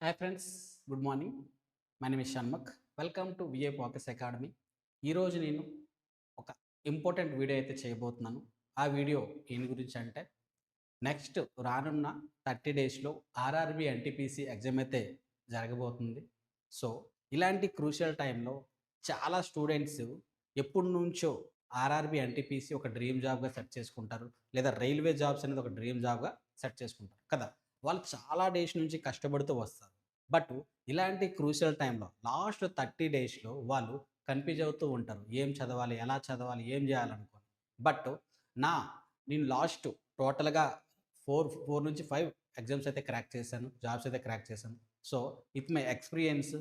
Hi friends, good morning. My name is Shanmukh. Welcome to V పాకెస్ academy. ఈరోజు నేను ఒక ఇంపార్టెంట్ వీడియో అయితే చేయబోతున్నాను. ఆ వీడియో దేని గురించి అంటే నెక్స్ట్ రానున్న 30 డేస్లో ఆర్ఆర్బి ఎన్టీపీసీ ఎగ్జామ్ అయితే జరగబోతుంది. సో ఇలాంటి క్రూషియల్ టైంలో చాలా స్టూడెంట్స్ ఎప్పటి నుంచో ఆర్ఆర్బి ఎన్టీపీసీ ఒక డ్రీమ్ జాబ్గా సెట్ చేసుకుంటారు, లేదా రైల్వే జాబ్స్ అనేది ఒక డ్రీమ్ జాబ్గా సెట్ చేసుకుంటారు కదా. వాళ్ళు చాలా డేస్ నుంచి కష్టపడుతూ వస్తారు. బట్ ఇలాంటి క్రూషియల్ టైంలో లాస్ట్ 30 డేస్లో వాళ్ళు కన్ఫ్యూజ్ అవుతూ ఉంటారు. ఏం చదవాలి, ఎలా చదవాలి, ఏం చేయాలనుకోని. బట్ నా నేను లాస్ట్ టోటల్‌గా 4 నుంచి 5 ఎగ్జామ్స్ అయితే క్రాక్ చేశాను. జాబ్స్ అయితే క్రాక్ చేశాను. సో, విత్ మై ఎక్స్‌పీరియన్స్,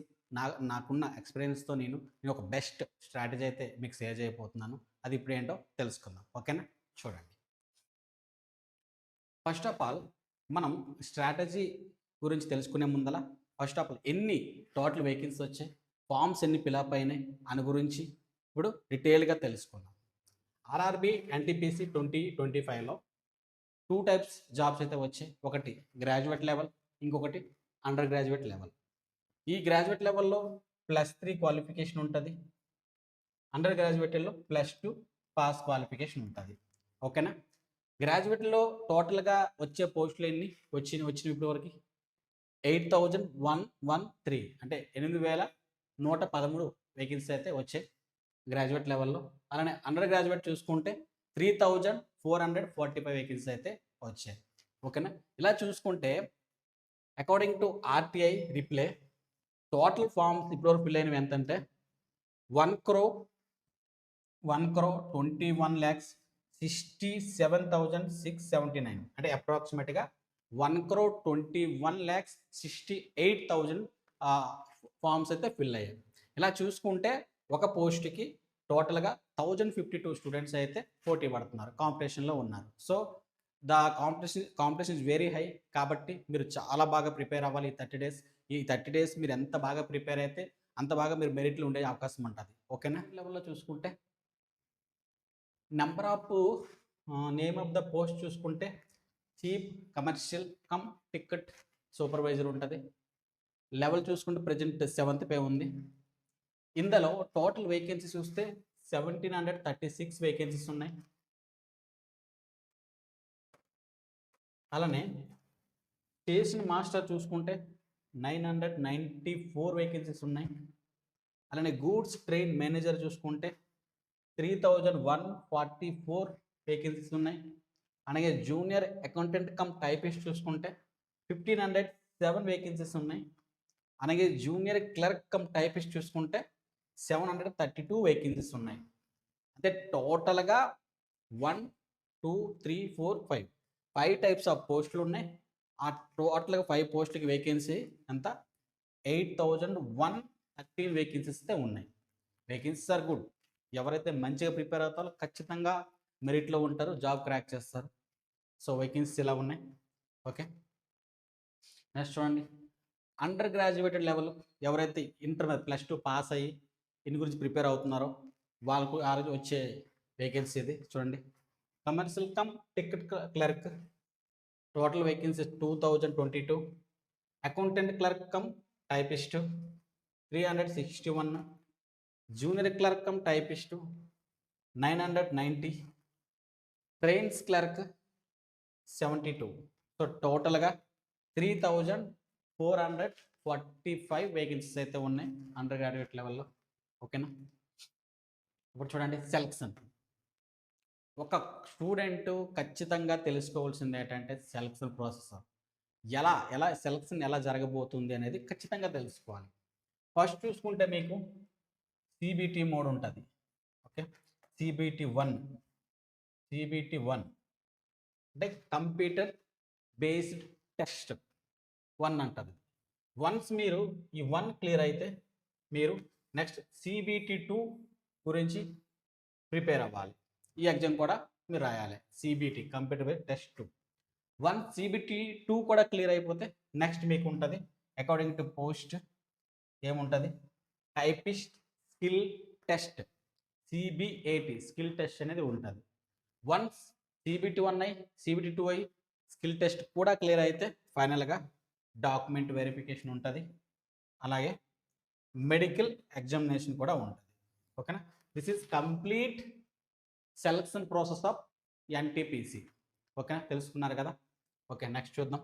నాకున్న ఎక్స్‌పీరియన్స్‌తో నేను ఒక బెస్ట్ స్ట్రాటజీ అయితే మీకు షేర్ చేయబోతున్నాను. అది ఇప్పుడేంటో తెలుసుకుందాం. ఓకేనా? చూడండి. ఫస్ట్ ఆఫ్ ఆల్ మనం స్ట్రాటజీ గురించి తెలుసుకునే ముందల ఫస్ట్ ఆఫ్ ఆల్ ఎన్ని టోటల్ వేకెన్సీ వచ్చాయి, ఫార్మ్స్ ఎన్ని ఫిలప్ అయినాయి అని గురించి ఇప్పుడు డీటెయిల్‌గా తెలుసుకుందాం. ఆర్ఆర్‌బీ ఎన్టీపీసీ 2025లో 2 టైప్స్ జాబ్స్ అయితే వచ్చాయి. ఒకటి గ్రాడ్యుయేట్ లెవెల్, ఇంకొకటి అండర్ గ్రాడ్యుయేట్ లెవెల్. ఈ గ్రాడ్యుయేట్ లెవెల్‌లో +3 క్వాలిఫికేషన్ ఉంటది. అండర్ గ్రాడ్యుయేట్‌లో +2 పాస్ క్వాలిఫికేషన్ ఉంటది. ఓకేనా? గ్రాడ్యుయేట్‌లో టోటల్‌గా వచ్చే పోస్టులు ఎన్ని వచ్చినవి ఇప్పటివరకి? 8113, అంటే 8113 వేకెన్సీ అయితే వచ్చాయి గ్రాడ్యుయేట్ లెవెల్‌లో. అలానే అండర్ గ్రాడ్యుయేట్ చూసుకుంటే 3445 వేకెన్సీ అయితే వచ్చాయి. ఓకేనా? ఇలా చూసుకుంటే according to RTI reply total forms ఇప్పటివరకు ఫిల్ అయినవి ఎంతంటే 1,21,67,679, అంటే అప్రాక్సిమేట్‌గా 1,21,68,000 ఫార్మ్స్ అయితే ఫిల్ అయ్యాయి. ఇలా చూసుకుంటే ఒక పోస్ట్‌కి టోటల్‌గా 1052 స్టూడెంట్స్ అయితే పోటీ పడుతున్నారు, కాంపిటీషన్‌లో ఉన్నారు. So, competition is very high. కాబట్టి మీరు చాలా బాగా ప్రిపేర్ అవ్వాలి ఈ 30 డేస్. ఈ 30 డేస్ మీరు ఎంత బాగా ప్రిపేర్ అయితే అంత బాగా మీరు మెరిట్‌లో ఉండే అవకాశం ఉంటది. ఓకేనా? లెవెల్‌లో చూసుకుంటే number of name of the post చూసుకుంటే chief commercial cum ticket supervisor ఉంటది. లెవెల్ చూసుకుంటే ప్రెజెంట్ 7th పే ఉంది. ఇందులో టోటల్ వేకెన్సీస్ చూస్తే 1736 వేకెన్సీస్ ఉన్నాయి. అలానే స్టేషన్ మాస్టర్ చూసుకుంటే 994 వేకెన్సీస్ ఉన్నాయి. అలానే గూడ్స్ ట్రైన్ మేనేజర్ చూసుకుంటే 3144 వేకెన్సీస్ ఉన్నాయి. అలాగే జూనియర్ అకౌంటెంట్ కమ్ టైపిస్ట్ చూసుకుంటే 1507 వేకెన్సీస్ ఉన్నాయి. అలాగే జూనియర్ క్లర్క్ కమ్ టైపిస్ట్ చూసుకుంటే 732 వేకెన్సీస్ ఉన్నాయి. అంటే టోటల్‌గా 1, 2, 3, 4, 5 టైప్స్ ఆఫ్ పోస్టులు ఉన్నాయి. ఆ టోటల్‌గా 5 పోస్టులకి వేకెన్సీ ఎంత? 8113 వేకెన్సీస్ అయితే ఉన్నాయి. Vacancies are good. ఎవరైతే మంచిగా ప్రిపేర్ అవుతారో ఖచ్చితంగా మెరిట్‌లో ఉంటారు, జాబ్ క్రాక్ చేస్తారు. సో, వేకెన్సీస్ ఇలా ఉన్నాయి. ఓకే. నెక్స్ట్ చూడండి. అండర్ గ్రాడ్యుయేటెడ్ లెవెల్ ఎవరైతే ఇంటర్ +2 పాస్ అయ్యి దీని గురించి ప్రిపేర్ అవుతున్నారో వాళ్ళకు ఆ రోజు వచ్చే వేకెన్సీ ఇది చూడండి. Commercial cum ticket clerk total vacancy 2022. Accountant clerk cum typist 361. Junior clerk cum typist 990. Trains clerk 72. So టోటల్‌గా 3445 వేకెన్సీస్ అయితే ఉన్నాయి అండర్ గ్రాడ్యుయేట్ లెవెల్‌లో. ఓకేనా? ఇప్పుడు చూడండి సెలక్షన్. ఒక స్టూడెంట్ ఖచ్చితంగా తెలుసుకోవాల్సింది ఏంటంటే సెలక్షన్ ప్రాసెస్. ఎలా సెలక్షన్ ఎలా జరగబోతుంది అనేది ఖచ్చితంగా తెలుసుకోవాలి. ఫస్ట్ చూసుకుంటే మీకు సీబీటీ మోడ్ ఉంటది. ఓకే. సీబీటీ 1 అంటే కంప్యూటర్ బేస్డ్ టెస్ట్ 1 అంటది. వన్స్ మీరు ఈ 1 క్లియర్ అయితే మీరు నెక్స్ట్ సీబీటీ 2 గురించి ప్రిపేర్ అవ్వాలి. ఈ ఎగ్జామ్ కూడా మీరు రాయాలి. CBT computer based test 2. Once CBT 2 కూడా క్లియర్ అయిపోతే నెక్స్ట్ మీకు ఉంటుంది అకార్డింగ్ టు పోస్ట్ ఏముంటుంది? Typist skill test, CBAT skill test అనేది ఉంటుంది. వన్స్ సీబీటీ 1 అయ్యి సీబీటీ 2 అయ్యి స్కిల్ టెస్ట్ కూడా క్లియర్ అయితే ఫైనల్గా డాక్యుమెంట్ వెరిఫికేషన్ ఉంటుంది, అలాగే మెడికల్ ఎగ్జామినేషన్ కూడా ఉంటుంది. ఓకేనా, this is complete selection process of NTPC. ఓకేనా, తెలుసుకున్నారు కదా. ఓకే, నెక్స్ట్ చూద్దాం.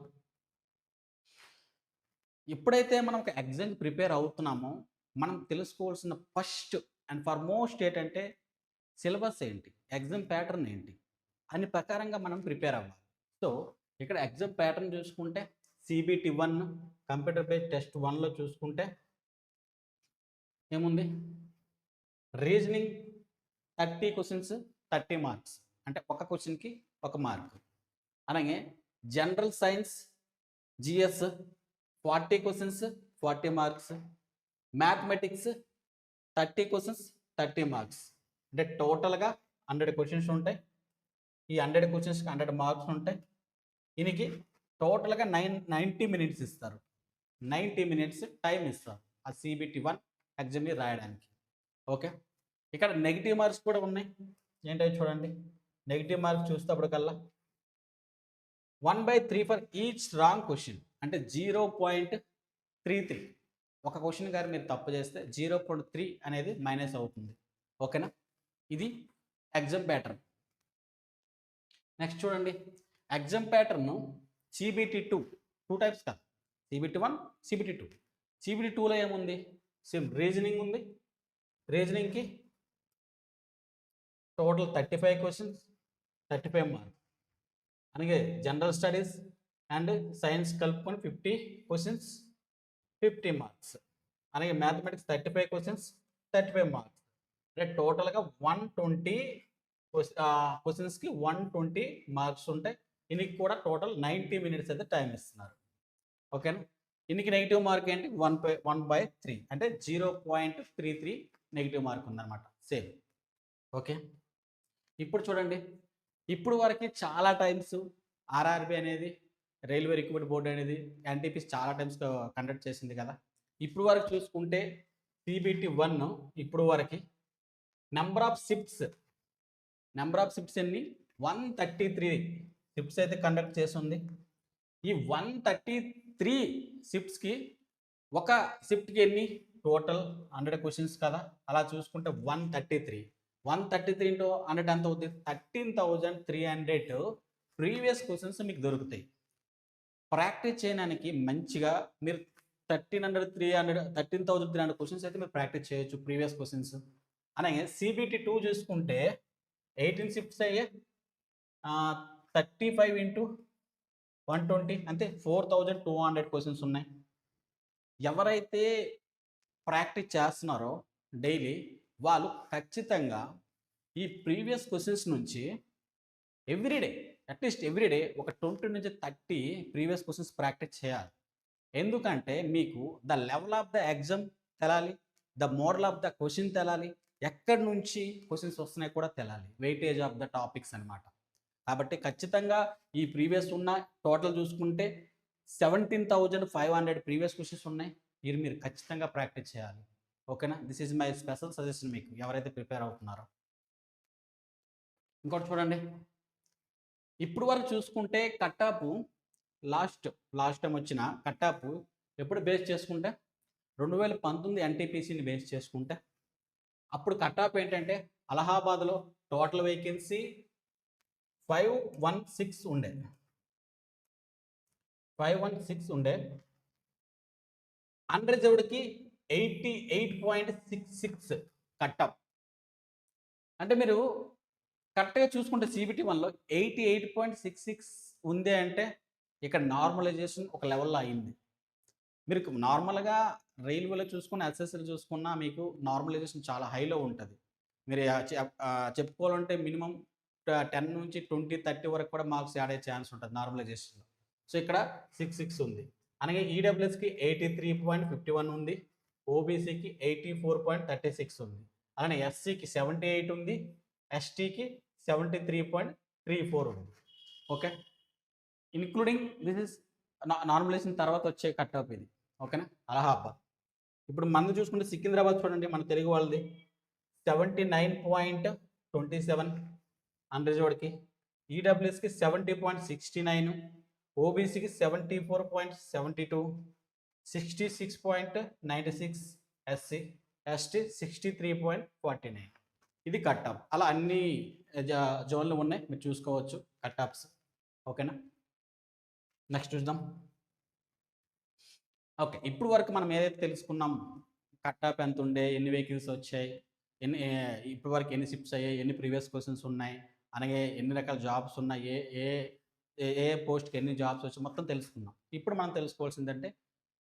ఎప్పుడైతే మనం ఒక ఎగ్జామ్ ప్రిపేర్ అవుతున్నామో మనం తెలుసుకోవాల్సిన ఫస్ట్ అండ్ ఫార్మోస్ట్ ఏంటంటే సిలబస్ ఏంటి, ఎగ్జామ్ ప్యాటర్న్ ఏంటి అని ప్రకారంగా మనం ప్రిపేర్ అవ్వాలి. సో ఇక్కడ ఎగ్జామ్ ప్యాటర్న్ చూసుకుంటే CBT 1 కంప్యూటర్ బేస్డ్ టెస్ట్ 1లో చూసుకుంటే ఏముంది, రీజనింగ్ 30 క్వశ్చన్స్ 30 మార్క్స్, అంటే ఒక క్వశ్చన్కి 1 మార్క్. అలాగే general science GS 40 questions 40 marks, mathematics 30 questions 30 marks. అంటే టోటల్గా 100 క్వశ్చన్స్ ఉంటాయి. ఈ 100 క్వశ్చన్స్కి 100 మార్క్స్ ఉంటాయి. దీనికి టోటల్గా 90 మినిట్స్ ఇస్తారు. 90 మినిట్స్ టైం ఇస్తారు ఆ CBT 1 ఎగ్జామ్ని రాయడానికి. ఓకే, ఇక్కడ నెగిటివ్ మార్క్స్ కూడా ఉన్నాయి. ఏంటో చూడండి, నెగిటివ్ మార్క్స్ చూసేటప్పటికల్లా 1/3 ఫర్ ఈచ్ రాంగ్ క్వశ్చన్, అంటే 0.33. ఒక క్వశ్చన్ గారు మీరు తప్పు చేస్తే 0.3 అనేది మైనస్ అవుతుంది. ఓకేనా, ఇది ఎగ్జామ్ ప్యాటర్న్. నెక్స్ట్ చూడండి, ఎగ్జామ్ ప్యాటర్న్ CBT 2 టైప్స్ కాదు, CBT 1 CBT 2. CBT 2లో ఏముంది, సేమ్ రీజనింగ్ ఉంది. రీజనింగ్కి టోటల్ 35 క్వశ్చన్స్ 35 మార్క్స్. అలాగే జనరల్ స్టడీస్ అండ్ సైన్స్ కలుపుకొని 50 క్వశ్చన్స్ 50 మార్క్స్. అలాగే మ్యాథమెటిక్స్ 35 క్వశ్చన్స్ 35 మార్క్స్. అంటే టోటల్గా 120 క్వశ్చన్స్కి 120 మార్క్స్ ఉంటాయి. దీనికి కూడా టోటల్ 90 మినిట్స్ అయితే టైం ఇస్తున్నారు. ఓకేనా, దీనికి నెగిటివ్ మార్క్ ఏంటి, 1/3, అంటే 0.33 నెగిటివ్ మార్క్ ఉందన్నమాట, సేమ్. ఓకే, ఇప్పుడు చూడండి, ఇప్పుడు వరకు చాలా టైమ్స్ RRB అనేది, రైల్వే రిక్రూట్మెంట్ బోర్డు అనేది NTPC చాలా టైమ్స్ కండక్ట్ చేసింది కదా. ఇప్పుడు వరకు చూసుకుంటే CBT 1 ఇప్పుడు వరకు నెంబర్ ఆఫ్ షిఫ్ట్స్ ఎన్ని, 133 షిఫ్ట్స్ అయితే కండక్ట్ చేస్తుంది. ఈ 133 షిఫ్ట్స్కి ఒక షిఫ్ట్కి ఎన్ని, టోటల్ 100 క్వశ్చన్స్ కదా. అలా చూసుకుంటే 133 ఇంటూ 100 ఎంత అవుతుంది, 13,300 ప్రీవియస్ క్వశ్చన్స్ మీకు దొరుకుతాయి. ప్రాక్టీస్ చేయడానికి మంచిగా మీరు 13,300 క్వశ్చన్స్ అయితే మీరు ప్రాక్టీస్ చేయొచ్చు, ప్రీవియస్ క్వశ్చన్స్. అలాగే CBT 2 చూసుకుంటే 18 షిఫ్ట్స్ అయ్యే 35 ఇంటూ 120 అంటే 4,200 క్వశ్చన్స్ ఉన్నాయి. ఎవరైతే ప్రాక్టీస్ చేస్తున్నారో డైలీ వాళ్ళు ఖచ్చితంగా ఈ ప్రీవియస్ క్వశ్చన్స్ నుంచి ఎవ్రీడే, అట్లీస్ట్ ఎవ్రీడే ఒక 20 నుంచి 30 ప్రీవియస్ క్వశ్చన్స్ ప్రాక్టీస్ చేయాలి. ఎందుకంటే మీకు the level of the exam తెలాలి, the model of the question తెలాలి, ఎక్కడి నుంచి క్వశ్చన్స్ వస్తున్నాయి కూడా తెలాలి, వెయిటేజ్ ఆఫ్ ద టాపిక్స్ అనమాట. కాబట్టి ఖచ్చితంగా ఈ ప్రీవియస్ ఉన్న టోటల్ చూసుకుంటే 17,500 ప్రీవియస్ క్వశ్చన్స్ ఉన్నాయి. మీరు ఖచ్చితంగా ప్రాక్టీస్ చేయాలి. ఓకేనా, this is my special suggestion మీకు ఎవరైతే ప్రిపేర్ అవుతున్నారో. ఇంకోటి చూడండి, ఇప్పుడు వరకు చూసుకుంటే కట్టాపు లాస్ట్ టైం వచ్చిన కట్టాపు ఎప్పుడు బేస్ చేసుకుంటే 2019 NTPCని బేస్ చేసుకుంటే అప్పుడు కట్టాప్ ఏంటంటే అలహాబాద్లో టోటల్ వేకెన్సీ 516 ఉండే, అన్రిజర్వ్డ్కి 88.66 కట్టాప్. అంటే మీరు కరెక్ట్గా చూసుకుంటే CBT 1లో 88.66 ఉంది అంటే ఇక్కడ నార్మలైజేషన్ ఒక లెవెల్లో అయింది. మీరు నార్మల్గా రైల్వేలో చూసుకున్న SSL చూసుకున్నా మీకు నార్మలైజేషన్ చాలా హైలో ఉంటుంది. మీరు చెప్పుకోవాలంటే మినిమం 10 నుంచి 20, 30 వరకు కూడా మార్క్స్ యాడ్ అయ్యే ఛాన్స్ ఉంటుంది నార్మలైజేషన్లో. సో ఇక్కడ 66 ఉంది. అలాగే EWSకి 83.51 ఉంది, OBCకి 84.36 ఉంది, అలానే SCకి 78 ఉంది, STకి 73.34 ఉంది. Okay, including this is normalization తర్వాత వచ్చే కట్ ఆఫ్ ఇది. ఓకేనా, అలహాబాద్. ఇప్పుడు మనం చూసుకుంటే సికింద్రాబాద్ చూడండి, మన తెలుగు వాళ్ళది 79.27 అన్రిజర్వ్డ్కి, EWSకి 70.69, ఓబీసీకి 74.72, 66.96 ఎస్సీ, ఎస్టీ 63.49. ఇది కట్ ఆఫ్. అలా అన్ని జోన్లు ఉన్నాయి, మీరు చూసుకోవచ్చు కట్ ఆఫ్స్. ఓకేనా, నెక్స్ట్ చూద్దాం. ఓకే, ఇప్పుడు వరకు మనం ఏదైతే తెలుసుకున్నాం, కట్ ఆఫ్ ఎంత ఉండే, ఎన్ని వెహికల్స్ వచ్చాయి, ఇప్పటి వరకు ఎన్ని షిఫ్ట్స్ అయ్యాయి, ఎన్ని ప్రీవియస్ క్వశ్చన్స్ ఉన్నాయి, అలాగే ఎన్ని రకాల జాబ్స్ ఉన్నాయి, ఏ ఏ ఏ పోస్ట్కి ఎన్ని జాబ్స్ వచ్చాయి, మొత్తం తెలుసుకున్నాం. ఇప్పుడు మనం తెలుసుకోవాల్సిందంటే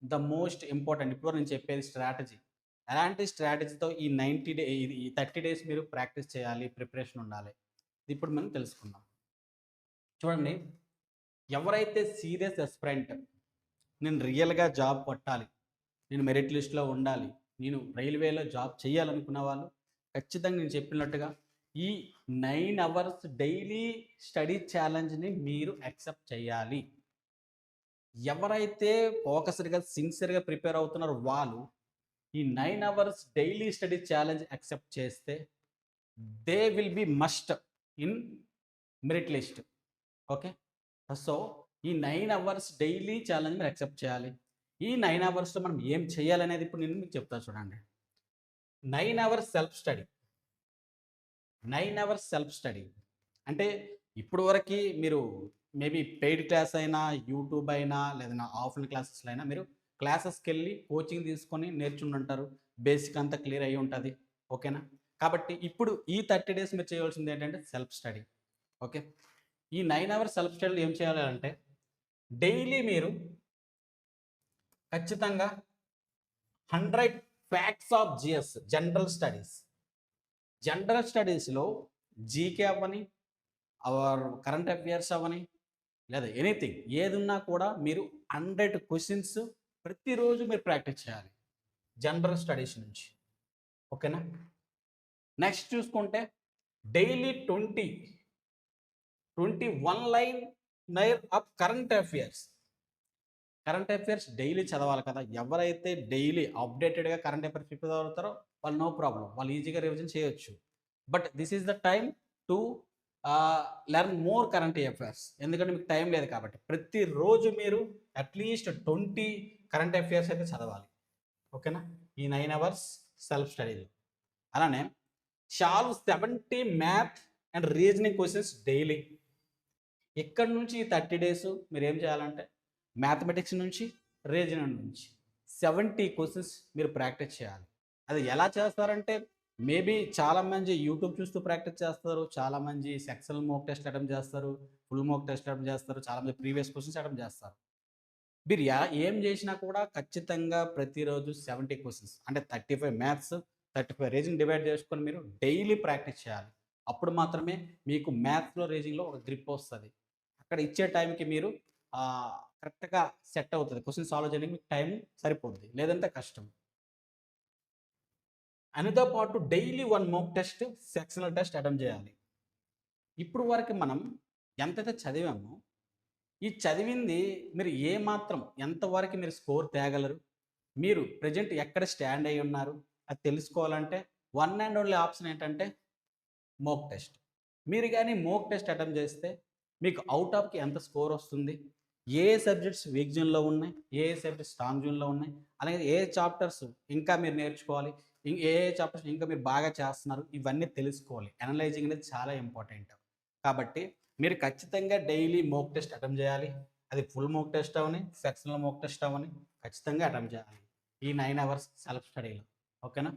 ద మోస్ట్ ఇంపార్టెంట్, ఇప్పుడు నేను చెప్పేది స్ట్రాటజీ. ఎలాంటి స్ట్రాటజీతో ఈ 30 డేస్ మీరు ప్రాక్టీస్ చేయాలి, ప్రిపరేషన్ ఉండాలి, ఇప్పుడు మనం తెలుసుకుందాం. చూడండి, ఎవరైతే సీరియస్ ఎస్పిరెంట్, నేను రియల్గా జాబ్ కొట్టాలి, నేను మెరిట్ లిస్ట్లో ఉండాలి, నేను రైల్వేలో జాబ్ చేయాలనుకున్న వాళ్ళు ఖచ్చితంగా నేను చెప్పినట్టుగా ఈ 9 అవర్స్ డైలీ స్టడీ ఛాలెంజ్ని మీరు యాక్సెప్ట్ చేయాలి. ఎవరైతే ఫోకస్డ్గా సిన్సియర్గా ప్రిపేర్ అవుతున్నారో వాళ్ళు ఈ 9 hours daily study challenge accept చేస్తే they will be must in merit list. Okay, so ఈ 9 అవర్స్ డైలీ ఛాలెంజ్ మీరు యాక్సెప్ట్ చేయాలి. ఈ 9 అవర్స్లో మనం ఏం చేయాలనేది ఇప్పుడు నేను మీకు చెప్తా చూడండి. 9 hours self study. 9 hours self study అంటే ఇప్పుడు వరకు మీరు మేబీ పెయిడ్ క్లాస్ అయినా, యూట్యూబ్ అయినా, లేదా ఆఫ్లైన్ క్లాసెస్లో అయినా మీరు క్లాసెస్కి వెళ్ళి కోచింగ్ తీసుకొని నేర్చుకుంటుంటారు, బేసిక్ అంతా క్లియర్ అయ్యి ఉంటుంది. ఓకేనా, కాబట్టి ఇప్పుడు ఈ 30 డేస్ మీరు చేయవలసింది ఏంటంటే సెల్ఫ్ స్టడీ. ఓకే, ఈ 9 అవర్స్ సెల్ఫ్ స్టడీలో ఏం చేయాలంటే డైలీ మీరు ఖచ్చితంగా 100 ఫ్యాక్ట్స్ ఆఫ్ జిఎస్, జనరల్ స్టడీస్లో జీకే అవ్వని, అవర్ కరెంట్ అఫైర్స్ అవ్వని, లేదా ఎనీథింగ్ ఏదున్నా కూడా మీరు 100 క్వశ్చన్స్ ప్రతిరోజు మీరు ప్రాక్టీస్ చేయాలి జనరల్ స్టడీస్ నుంచి. ఓకేనా, నెక్స్ట్ చూసుకుంటే daily 21 line of current affairs daily చదవాలి కదా. ఎవరైతే డైలీ అప్డేటెడ్గా కరెంట్ అఫైర్స్ ప్రిపేర్ అవుతారో వాళ్ళు నో ప్రాబ్లం, వాళ్ళు ఈజీగా రివిజన్ చేయొచ్చు. But this is the time to learn more current affairs, ఎందుకంటే మీకు టైం లేదు కాబట్టి ప్రతిరోజు మీరు అట్లీస్ట్ 20 కరెంట్ అఫైర్స్ అయితే చదవాలి. ఓకేనా, ఈ 9 అవర్స్ సెల్ఫ్ స్టడీలో. అలానే solve 70 math and reasoning questions daily. ఇక్కడ నుంచి ఈ 30 డేస్ మీరు ఏం చేయాలంటే మ్యాథమెటిక్స్ నుంచి, రీజనింగ్ నుంచి 70 క్వశ్చన్స్ మీరు ప్రాక్టీస్ చేయాలి. అది ఎలా చేస్తారంటే మేబీ చాలామంది యూట్యూబ్ చూస్తూ ప్రాక్టీస్ చేస్తారు, చాలామంది సెక్షన్ మోక్ టెస్ట్ అటెంప్ట్ చేస్తారు, ఫుల్ మోక్ టెస్ట్ అటెంప్ట్ చేస్తారు, చాలామంది ప్రీవియస్ క్వశ్చన్స్ అటెంప్ట్ చేస్తారు. మీరు ఏం చేసినా కూడా ఖచ్చితంగా ప్రతిరోజు 70 క్వశ్చన్స్ అంటే 35 మ్యాథ్స్, 35 రీజనింగ్ డివైడ్ చేసుకొని మీరు డైలీ ప్రాక్టీస్ చేయాలి. అప్పుడు మాత్రమే మీకు మ్యాథ్స్లో, రీజనింగ్లో ఒక గ్రిప్ వస్తుంది. అక్కడ ఇచ్చే టైంకి మీరు కరెక్ట్గా సెట్ అవుతుంది, క్వశ్చన్ సాల్వ్ చేయడానికి మీకు టైం సరిపోతుంది, లేదంటే కష్టం. అనితో పాటు daily 1 mock test, sectional test attempt చేయాలి. ఇప్పుడు వరకు మనం ఎంతైతే చదివామో ఈ చదివింది మీరు ఏమాత్రం ఎంతవరకు మీరు స్కోర్ తేగలరు, మీరు ప్రజెంట్ ఎక్కడ స్టాండ్ అయి ఉన్నారు అది తెలుసుకోవాలంటే వన్ అండ్ ఓన్లీ ఆప్షన్ ఏంటంటే మోక్ టెస్ట్. మీరు కానీ మోక్ టెస్ట్ అటెంప్ట్ చేస్తే మీకు అవుట్ ఆఫ్కి ఎంత స్కోర్ వస్తుంది, ఏ సబ్జెక్ట్స్ వీక్ జోన్లో ఉన్నాయి, ఏ సబ్జెక్ట్స్ స్ట్రాంగ్ జోన్లో ఉన్నాయి, అలాగే ఏ చాప్టర్స్ ఇంకా మీరు నేర్చుకోవాలి, ఏ చాప్టర్స్ ఇంకా మీరు బాగా చేస్తున్నారు, ఇవన్నీ తెలుసుకోవాలి. అనలైజింగ్ అనేది చాలా ఇంపార్టెంట్. కాబట్టి మీరు ఖచ్చితంగా డైలీ మోక్ టెస్ట్ అటెంప్ట్ చేయాలి. అది ఫుల్ మోక్ టెస్ట్ అవని, సెక్షనల్ మోక్ టెస్ట్ అవని ఖచ్చితంగా అటెంప్ట్ చేయాలి ఈ 9 అవర్స్ సెల్ఫ్ స్టడీలో. ఓకేనా,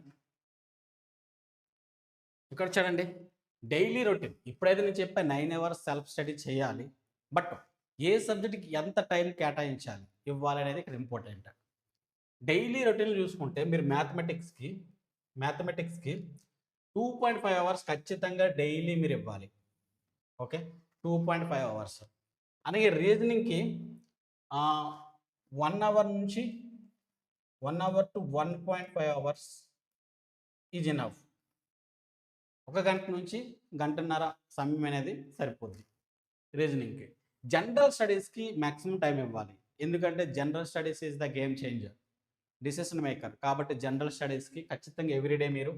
ఇక్కడ చూడండి డైలీ రొటీన్. ఇప్పుడైతే నేను చెప్పా 9 అవర్స్ సెల్ఫ్ స్టడీ చేయాలి, బట్ ఏ సబ్జెక్ట్కి ఎంత టైం కేటాయించాలి ఇవ్వాలి అనేది ఇక్కడ ఇంపార్టెంట్. డైలీ రొటీన్ చూసుకుంటే మీరు మ్యాథమెటిక్స్కి 2.5 అవర్స్ ఖచ్చితంగా డైలీ మీరు ఇవ్వాలి. Okay, 2.5 hours. అలాగే రీజనింగ్కి 1 అవర్ నుంచి 1 hour to 1.5 hours is enough. 1 గంట నుంచి గంటన్నర సమయం అనేది సరిపోద్ది రీజనింగ్కి. జనరల్ స్టడీస్కి మ్యాక్సిమం టైం ఇవ్వాలి, ఎందుకంటే general studies is the game changer, decision maker. కాబట్టి జనరల్ స్టడీస్కి ఖచ్చితంగా ఎవ్రీడే మీరు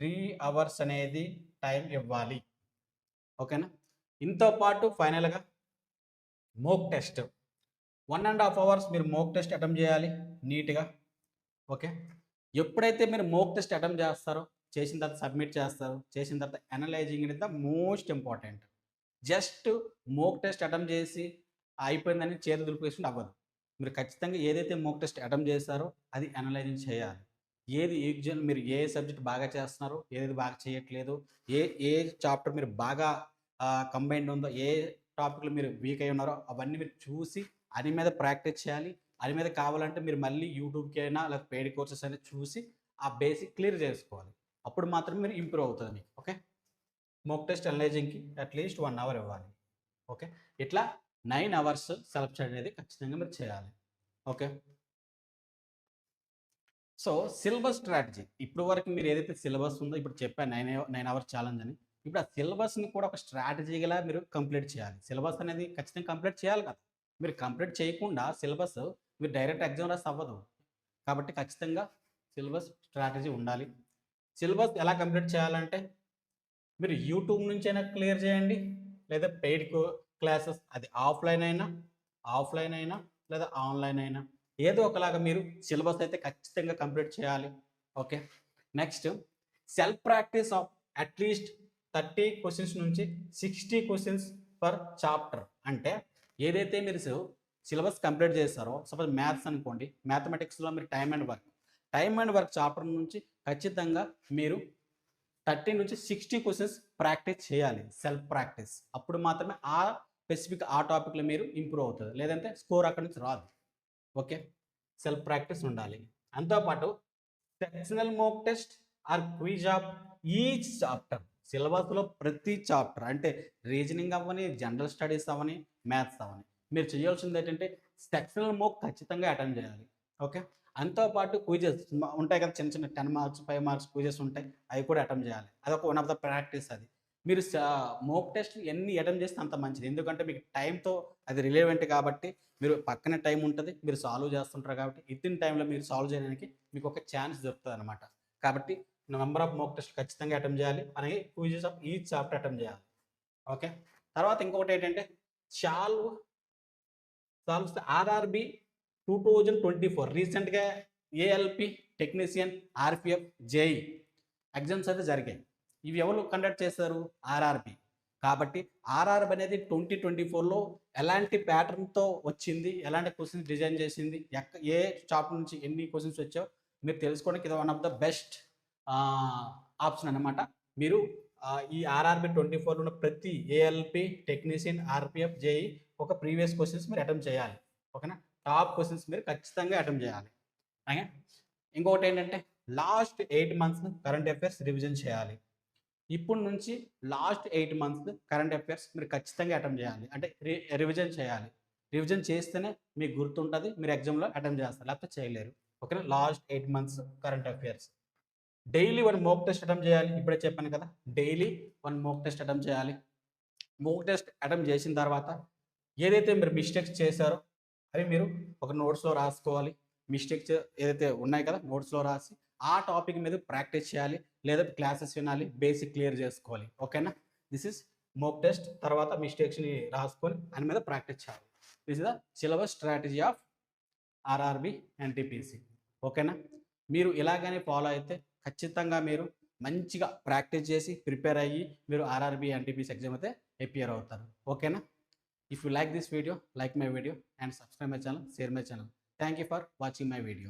3 అవర్స్ అనేది టైం ఇవ్వాలి. ఓకేనా, ఇంతో పాటు ఫైనల్గా మోక్ టెస్ట్ 1.5 అవర్స్ మీరు మోక్ టెస్ట్ అటెంప్ట్ చేయాలి నీట్గా. ఓకే. ఎప్పుడైతే మీరు మోక్ టెస్ట్ అటెంప్ట్ చేస్తారో, చేసిన తర్వాత సబ్మిట్ చేస్తారు, చేసిన తర్వాత analysing is the most important. Just mock test attempt చేసి అయిపోయిందని చేతులు దులిపేసుకుంటే అవ్వదు. మీరు ఖచ్చితంగా ఏదైతే మోక్ టెస్ట్ అటెంప్ట్ చేస్తారో అది అనలైజింగ్ చేయాలి. ఏది ఎగ్జామ్ మీరు ఏ సబ్జెక్ట్ బాగా చేస్తున్నారో, ఏది బాగా చేయట్లేదు, ఏ ఏ చాప్టర్ మీరు బాగా కంబైన్డ్ ఉందో, ఏ టాపిక్‌లో మీరు వీక్ అయ్యి ఉన్నారో అవన్నీ మీరు చూసి అది మీద ప్రాక్టీస్ చేయాలి. అది మీద కావాలంటే మీరు మళ్ళీ యూట్యూబ్‌కి అయినా లేకపోతే పెయిడ్ కోర్సెస్ అయినా చూసి ఆ బేసిక్ క్లియర్ చేసుకోవాలి. అప్పుడు మాత్రం మీరు ఇంప్రూవ్ అవుతది మీకు. ఓకే. మోక్ టెస్ట్ అనలైజింగ్‌కి అట్‌లీస్ట్ 1 అవర్ ఇవ్వాలి. ఓకే. ఇట్లా 9 అవర్స్ సెల్ఫ్ స్టడీ అనేది ఖచ్చితంగా మీరు చేయాలి. ఓకే. So, syllabus strategy. ఇప్పుడు వరకు మీరు ఏదైతే సిలబస్ ఉందో ఇప్పుడు చెప్పాను 9 అవర్స్ ఛాలెంజ్ అని. ఇప్పుడు ఆ సిలబస్‌ని కూడా ఒక స్ట్రాటజీ‌లా మీరు కంప్లీట్ చేయాలి. సిలబస్ అనేది ఖచ్చితంగా కంప్లీట్ చేయాలి కదా! మీరు కంప్లీట్ చేయకుండా సిలబస్ మీరు డైరెక్ట్ ఎగ్జామ్ రాస్తే అవ్వదు. కాబట్టి ఖచ్చితంగా సిలబస్ స్ట్రాటజీ ఉండాలి. సిలబస్ ఎలా కంప్లీట్ చేయాలంటే మీరు యూట్యూబ్ నుంచైనా క్లియర్ చేయండి. లేదా పెయిడ్ క్లాసెస్ అది ఆఫ్‌లైన్ అయినా లేదా ఆన్‌లైన్ అయినా ఏదో ఒకలాగా మీరు సిలబస్ అయితే ఖచ్చితంగా కంప్లీట్ చేయాలి. Okay. Next self practice of at least 30 questions నుంచి 60 క్వెషన్స్ పర్ చాప్టర్. అంటే ఏదైతే మీరు సిలబస్ కంప్లీట్ చేస్తారో సపోజ్ మ్యాథ్స్ అనుకోండి. మ్యాథమెటిక్స్‌లో మీరు టైమ్ అండ్ వర్క్ చాప్టర్ నుంచి ఖచ్చితంగా మీరు 30-60 క్వెషన్స్ ప్రాక్టీస్ చేయాలి. Self practice. అప్పుడు మాత్రమే ఆ స్పెసిఫిక్ ఆ టాపిక్‌లో మీరు ఇంప్రూవ్ అవుతది. లేదంటే స్కోర్ అక్కడి నుంచి రాదు. ఓకే. సెల్ఫ్ ప్రాక్టీస్ ఉండాలి. దాంతో పాటు sectional mock test or quiz of each chapter. సిలబస్‌లో ప్రతి చాప్టర్ అంటే రీజనింగ్ అవ్వని, జనరల్ స్టడీస్ అవ్వని, మ్యాథ్స్ అవ్వని. మీరు చేయాల్సింది ఏంటంటే సెక్షనల్ మోక్ ఖచ్చితంగా అటెండ్ చేయాలి. ఓకే. దాంతో పాటు క్విజెస్ ఉంటాయి కదా! చిన్న చిన్న 10 మార్క్స్, 5 మార్క్స్ క్విజెస్ ఉంటాయి. అవి కూడా అటెంప్ట్ చేయాలి. అదొక వన్ ఆఫ్ ద ప్రాక్టీస్ అది. మీరు మోక్ టెస్ట్ ఎన్ని అటెంప్ట్ చేస్తే అంత మంచిది. ఎందుకంటే మీకు టైమ్‌తో అది రిలేవెంట్ కాబట్టి మీరు పక్కనే టైం ఉంటది. మీరు సాల్వ్ చేస్తుంటారు కాబట్టి వితిన్ టైమ్‌లో మీరు సాల్వ్ చేయడానికి మీకు ఒక ఛాన్స్ దొరుకుతదనమాట. కాబట్టి నంబర్ ఆఫ్ మోక్ టెస్ట్ ఖచ్చితంగా అటెంప్ట్ చేయాలి. అలాగే quizzes of each chapter attempt చేయాలి. ఓకే. తర్వాత ఇంకొకటేంటంటే సాల్వ్ సాల్వ్స్ ఆర్ఆర్‌బీ 2024 రీసెంట్‌గా ALP technician, RPF, JEE exams అయితే జరిగాయి. ఇవి ఎవరు కండక్ట్ చేశారు? ఆర్ఆర్‌బి. కాబట్టి ఆర్ఆర్‌బి అనేది 2024లో ఎలాంటి ప్యాటర్న్‌తో వచ్చింది? ఎలాంటి క్వెషన్స్ డిజైన్ చేసింది? ఏ చాప్టర్ నుంచి ఎన్ని క్వెషన్స్ వచ్చాయో మీరు తెలుసుకోవడానికి ఇది వన్ ఆఫ్ ద బెస్ట్ ఆహ్, ఆప్షన్ అనమాట. మీరు ఈ ఆర్ఆర్‌బి 24లో ఉన్న ప్రతి ఏఎల్‌పి టెక్నీషియన్, ఆర్‌పిఎఫ్, జేఈ ఒక ప్రీవియస్ క్వెషన్స్ మీరు అటెంప్ట్ చేయాలి. ఓకేనా? టాప్ క్వెషన్స్ మీరు ఖచ్చితంగా అటెంప్ట్ చేయాలి. అలాగే ఇంకొకటేంటంటే last 8 months current affairs revision చేయాలి. ఇప్పటి నుంచి లాస్ట్ 8 మంత్స్ కరెంట్ అఫైర్స్ మీరు ఖచ్చితంగా అటెంప్ట్ చేయాలి. అంటే రివిజన్ చేయాలి. రివిజన్ చేస్తేనే మీకు గుర్తుంటది. మీరు ఎగ్జామ్‌లో అటెంప్ట్ చేస్తారు. లేకపోతే చేయలేరు. ఓకేనా? Last 8 months current affairs. Daily 1 mock test attempt చేయాలి. ఇప్పుడే చెప్పాను కదా! డైలీ 1 మోక్ టెస్ట్ అటెంప్ట్ చేయాలి. మోక్ టెస్ట్ అటెంప్ట్ చేసిన తర్వాత ఏదైతే మీరు మిస్టేక్స్ చేశారో అవి మీరు ఒక నోట్స్‌లో రాసుకోవాలి. మిస్టేక్స్ ఏదైతే ఉన్నాయి కదా! నోట్స్‌లో రాసి ఆ టాపిక్ మీద ప్రాక్టీస్ చేయాలి. లేదా క్లాసెస్ వినాలి. బేసిక్ క్లియర్ చేసుకోవాలి. ఓకేనా? This is mock test. తర్వాత మిస్టేక్స్‌ని రాసుకొని దాని మీద ప్రాక్టీస్ చేయాలి. This is the syllabus strategy of RRB, NTPC. ఓకేనా? మీరు ఇలాగనే ఫాలో అయితే ఖచ్చితంగా మీరు మంచిగా ప్రాక్టీస్ చేసి ప్రిపేర్ అయ్యి మీరు ఆర్ఆర్‌బి, ఎన్‌టిపిసి ఎగ్జామ్ అయితే అపియర్ అవుతారు. ఓకేనా? If you like this video, like my video and subscribe my channel, share my channel. Thank you for watching my video.